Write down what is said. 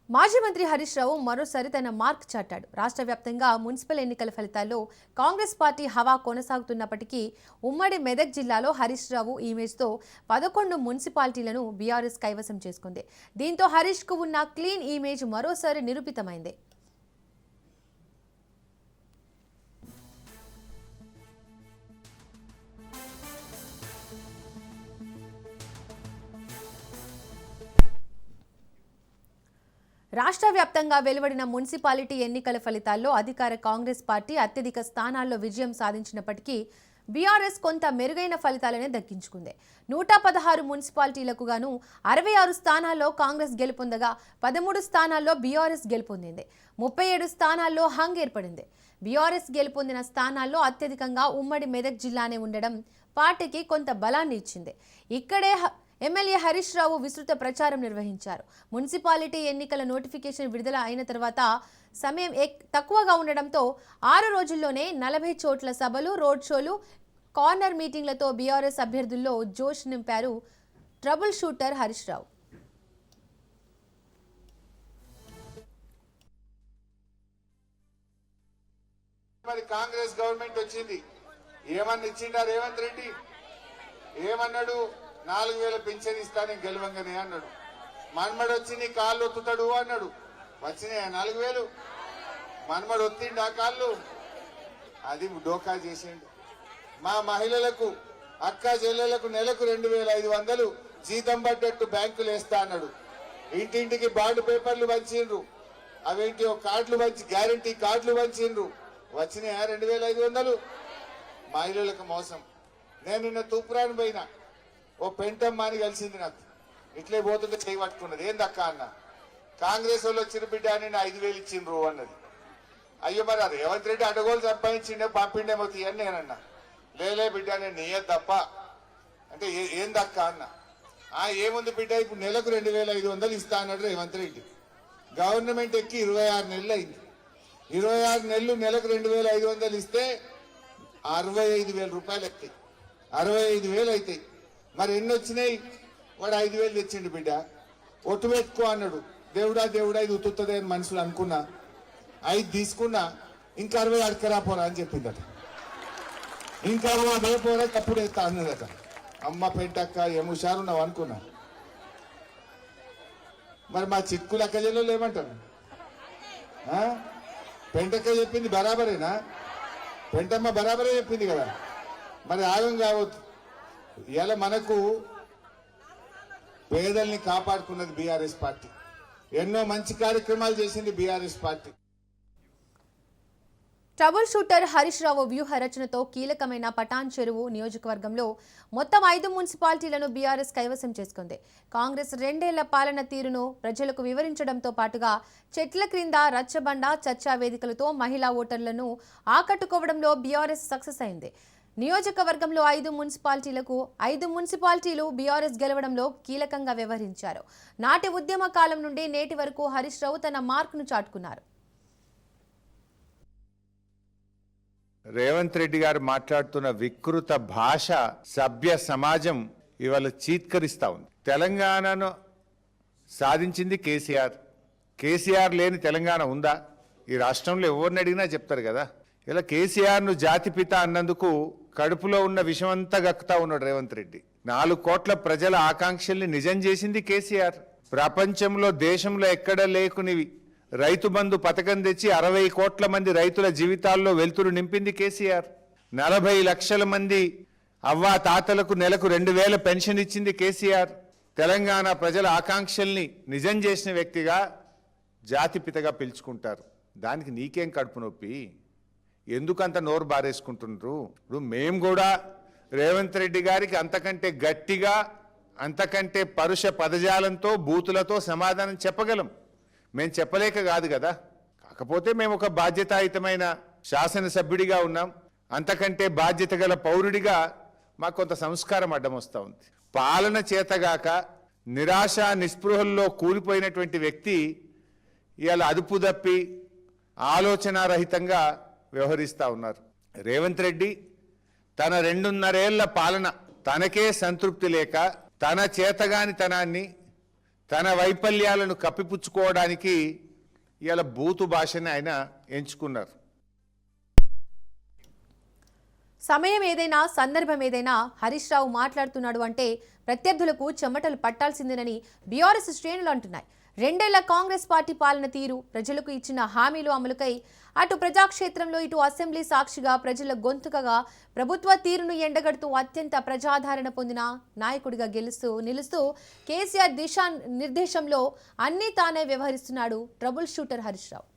మాజీ మంత్రి హరీష్ రావు మరోసారి తన మార్క్ చాటాడు. రాష్ట్ర వ్యాప్తంగా మున్సిపల్ ఎన్నికల ఫలితాల్లో కాంగ్రెస్ పార్టీ హవా కొనసాగుతున్నప్పటికీ ఉమ్మడి మెదక్ జిల్లాలో హరీష్ రావు ఇమేజ్తో 11 మున్సిపాలిటీలను బీఆర్ఎస్ కైవసం చేసుకుంది. దీంతో హరీష్ కు ఉన్న క్లీన్ ఇమేజ్ మరోసారి నిరూపితమైంది. రాష్ట్ర వ్యాప్తంగా వెలువడిన మున్సిపాలిటీ ఎన్నికల ఫలితాల్లో అధికార కాంగ్రెస్ పార్టీ అత్యధిక స్థానాల్లో విజయం సాధించినప్పటికీ బీఆర్ఎస్ కొంత మెరుగైన ఫలితాలనే దక్కించుకుంది. 116 మున్సిపాలిటీలకు గాను 66 స్థానాల్లో కాంగ్రెస్ గెలుపొందగా 13 స్థానాల్లో బీఆర్ఎస్ గెలుపొందింది. 37 స్థానాల్లో హంగ్ ఏర్పడింది. బీఆర్ఎస్ గెలుపొందిన స్థానాల్లో అత్యధికంగా ఉమ్మడి మెదక్ జిల్లానే ఉండడం పార్టీకి కొంత బలాన్ని ఇచ్చింది. ఇక్కడే ఎమ్మెల్యే హరీష్ రావు విస్తృత ప్రచారం నిర్వహించారు. మున్సిపాలిటీ ఎన్నికల నోటిఫికేషన్ విడుదల అయిన తర్వాత సమయం తక్కువగా ఉండడంతో 6 రోజుల్లోనే 40 చోట్ల సభలు, రోడ్ షోలు, కార్నర్ మీటింగ్లతో బీఆర్ఎస్ అభ్యర్థుల్లో జోష్ నింపారు ట్రబుల్ షూటర్ హరీష్ రావు. మరి కాంగ్రెస్ గవర్నమెంట్ వచ్చింది, ఏమన్నా ఇచ్చిండా రేవంత్ రెడ్డి? ఏమన్నాడు? 4000 పింఛన్ ఇస్తానని గెలవంగానే అన్నాడు. మన్మడు వచ్చి నీ కాళ్ళు ఒత్తుతాడు అన్నాడు. వచ్చినాయా 4000? మన్మడు ఒత్తిండా కాళ్ళు? అది డోకా చేసిండు. మా మహిళలకు, అక్క చెల్లెలకు నెలకు 2500 జీతం పడ్డట్టు బ్యాంకులు వేస్తా అన్నాడు. ఇంటింటికి బాండ్ పేపర్లు పంచిండ్రు. అవేంటి కార్డులు పంచి, గ్యారంటీ కార్డులు పంచిండ్రు. వచ్చినాయా 2500? మహిళలకు మోసం. నేను నిన్న తూపురాని పోయినా, ఓ పెంటమ్మ అని కలిసింది. నాకు ఇట్లే పోతుంటే చేయి పట్టుకున్నది. ఏందక్క అన్న, కాంగ్రెస్ వాళ్ళు వచ్చిన బిడ్డ అని 5000 ఇచ్చిండ్రు అన్నది. అయ్యో మరి రేవంత్ రెడ్డి అడగోలు సంపాదించిండే పంపిండేమో తీయని నేనన్నా. లేలే బిడ్డ నేను నీయదు తప్ప అంటే ఏందక్క అన్న. ఏముంది బిడ్డ, ఇప్పుడు నెలకు 2500 ఇస్తా అన్నాడు రేవంత్ రెడ్డి. గవర్నమెంట్ ఎక్కి 26 నెలలు అయింది. 26 నెలలు నెలకు 2500 ఇస్తే 65,000 రూపాయలు ఎక్కాయి. 65,000 అవుతాయి. మరి ఎన్ని వచ్చినాయి? వాడు 5,000 తెచ్చిండు. బిడ్డ ఒట్టు పెట్టుకో అన్నాడు. దేవుడా దేవుడా ఇది ఉత్తుతుంది అని మనుషులు అనుకున్నా. 5 తీసుకున్నా, ఇంకా 60 అడకరాపోరా అని చెప్పిందట. ఇంకా 60 పోరా తప్పుడు వేస్తా అన్నదట. అమ్మ పెంటక్క ఏం హుషారున్నావు అనుకున్నా. మరి మా చిక్కులు అక్క జిల్లాలో ఏమంటారు? పెంటక్క చెప్పింది బరాబరేనా? పెంటమ్మ బరాబరే చెప్పింది కదా. మరి ఆగం కావద్దు. ఇలా మనకు పేదల్ని కాపాడుకున్నది బీఆర్ఎస్ పార్టీ. ఎన్నో మంచి కార్యక్రమాలు చేసింది BRS party. Trouble shooter Harish Rao వ్యూహ రచనతో కీలకమైన పటాన్ చెరువు నియోజకవర్గంలో మొత్తం 5 మున్సిపాలిటీలను బీఆర్ఎస్ కైవసం చేసుకుంది. కాంగ్రెస్ 2 ఏళ్ల పాలన తీరును ప్రజలకు వివరించడంతో పాటుగా చెట్ల క్రింద రచ్చబండ, చర్చా వేదికలతో మహిళా ఓటర్లను ఆకట్టుకోవడంలో బీఆర్ఎస్ సక్సెస్ అయింది. నియోజకవర్గంలో 5 మున్సిపాలిటీలు బీఆర్ఎస్ గెలవడంలో కీలకంగా వ్యవహరించారు. నాటి ఉద్యమ కాలం నుండి నేటి వరకు హరీష్ రావు తన మార్కును చాటుకున్నారు. రేవంత్ రెడ్డి గారు మాట్లాడుతున్న వికృత భాష సభ్య సమాజం ఇవాళ చీత్కరిస్తా ఉంది. తెలంగాణను సాధించింది కేసీఆర్. కేసీఆర్ లేని తెలంగాణ ఉందా? ఈ రాష్ట్రంలో ఎవరిని అడిగినా చెప్తారు కదా. ఇలా కేసీఆర్ను జాతిపిత అన్నందుకు కడుపులో ఉన్న విషమంతా గక్కుతా ఉన్నాడు రేవంత్ రెడ్డి. 4 కోట్ల ప్రజల ఆకాంక్షల్ని నిజం చేసింది కేసీఆర్. ప్రపంచంలో, దేశంలో ఎక్కడ లేకునివి రైతు బంధు పథకం తెచ్చి 60 కోట్ల మంది రైతుల జీవితాల్లో వెలుతురు నింపింది కేసీఆర్. 40 లక్షల మంది అవ్వా తాతలకు నెలకు 2000 పెన్షన్ ఇచ్చింది కేసీఆర్. తెలంగాణ ప్రజల ఆకాంక్షల్ని నిజం చేసిన వ్యక్తిగా జాతిపితగా పిలుచుకుంటారు. దానికి నీకేం కడుపు నొప్పి? ఎందుకంత నోరు బారేసుకుంటున్నారు? ఇప్పుడు మేము కూడా రేవంత్ రెడ్డి గారికి అంతకంటే గట్టిగా, అంతకంటే పరుష పదజాలంతో, బూతులతో సమాధానం చెప్పగలం. మేము చెప్పలేక కాదు కదా. కాకపోతే మేము ఒక బాధ్యతాయుతమైన శాసనసభ్యుడిగా ఉన్నాం. అంతకంటే బాధ్యత గల పౌరుడిగా మాకు కొంత సంస్కారం అడ్డం వస్తూ ఉంది. పాలన చేతగాక నిరాశ నిస్పృహల్లో కూలిపోయినటువంటి వ్యక్తి ఇవాళ అదుపు తప్పి ఆలోచనారహితంగా వ్యవహరిస్తూ ఉన్నారు. రేవంత్ రెడ్డి తన 2.5 ఏళ్ల పాలన తనకే సంతృప్తి లేక, తన చేతగానితనాన్ని, తన వైఫల్యాలను కప్పిపుచ్చుకోవడానికి ఇలా బూతు భాషని ఆయన ఎంచుకున్నారు. సమయం ఏదైనా సందర్భం ఏదైనా హరీష్ రావు మాట్లాడుతున్నాడు అంటే ప్రత్యర్థులకు చెమటలు పట్టాల్సిందేనని బీఆర్ఎస్ శ్రేణులు అంటున్నాయి. 2 ఏళ్ల కాంగ్రెస్ పార్టీ పాలన తీరు, ప్రజలకు ఇచ్చిన హామీలు అమలుకై అటు ప్రజాక్షేత్రంలో ఇటు అసెంబ్లీ సాక్షిగా ప్రజల గొంతుకగా ప్రభుత్వ తీరును ఎండగడుతూ అత్యంత ప్రజాదరణ పొందిన నాయకుడిగా నిలుస్తూ కేసీఆర్ దిశా నిర్దేశంలో అన్నీ తానే వ్యవహరిస్తున్నాడు ట్రబుల్ షూటర్ హరీష్ రావు.